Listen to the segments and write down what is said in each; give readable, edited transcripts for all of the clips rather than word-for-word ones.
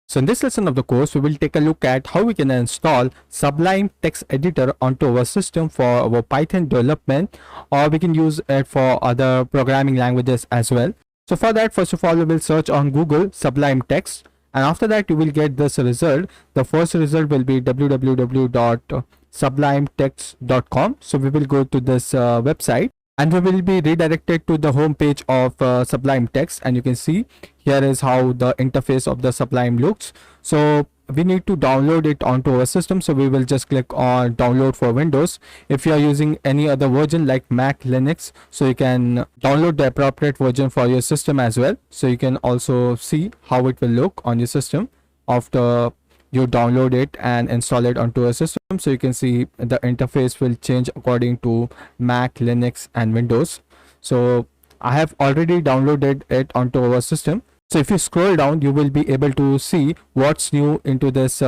So in this lesson of the course, we will take a look at how we can install Sublime Text Editor onto our system for our Python development, or we can use it for other programming languages as well. So for that, first of all, we will search on Google Sublime Text, and after that you will get this result. The first result will be www.sublimetext.com. So we will go to this website, and we will be redirected to the home page of Sublime Text, and you can see here is how the interface of the Sublime looks. So we need to download it onto our system, so we will just click on download for Windows. If you are using any other version like Mac, Linux, so you can download the appropriate version for your system as well. So you can also see how it will look on your system after you download it and install it onto a system. So you can see the interface will change according to Mac, Linux and Windows. So I have already downloaded it onto our system. So if you scroll down, you will be able to see what's new into this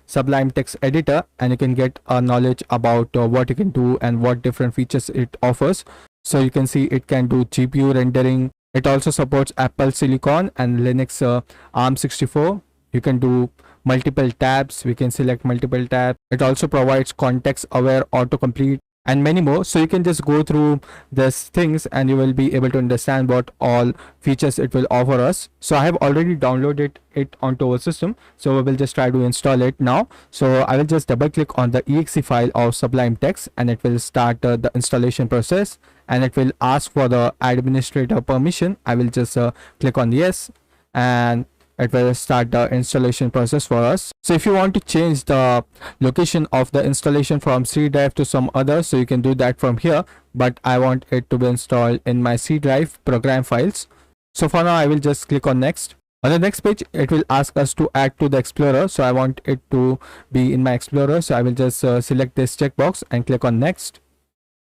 Sublime Text Editor, and you can get a knowledge about what you can do and what different features it offers. So you can see it can do GPU rendering. It also supports Apple Silicon and Linux ARM64. You can do multiple tabs. We can select multiple tabs. It also provides context aware autocomplete and many more. So you can just go through these things and you will be able to understand what all features it will offer us. So I have already downloaded it onto our system, so we will just try to install it now. So I will just double click on the exe file of Sublime Text, and it will start the installation process, and it will ask for the administrator permission. I will just click on yes, and it will start the installation process for us. So if you want to change the location of the installation from C drive to some other, so you can do that from here, but I want it to be installed in my C drive program files. So for now I will just click on next. On the next page, it will ask us to add to the Explorer, so I want it to be in my Explorer. So I will just select this checkbox and click on next,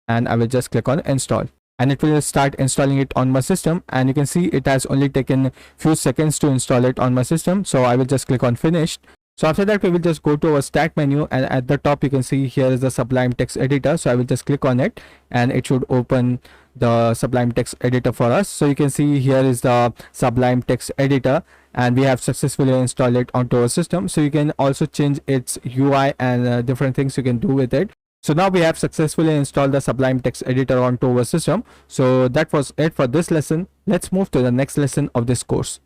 and I will just click on install, and it will start installing it on my system. And you can see it has only taken few seconds to install it on my system. So I will just click on finished. So after that, we will just go to our start menu, and at the top you can see here is the Sublime Text Editor. So I will just click on it, and it should open the Sublime Text Editor for us. So you can see here is the Sublime Text Editor, and we have successfully installed it onto our system. So you can also change its UI and different things you can do with it. So now we have successfully installed the Sublime Text Editor onto our system. So that was it for this lesson. Let's move to the next lesson of this course.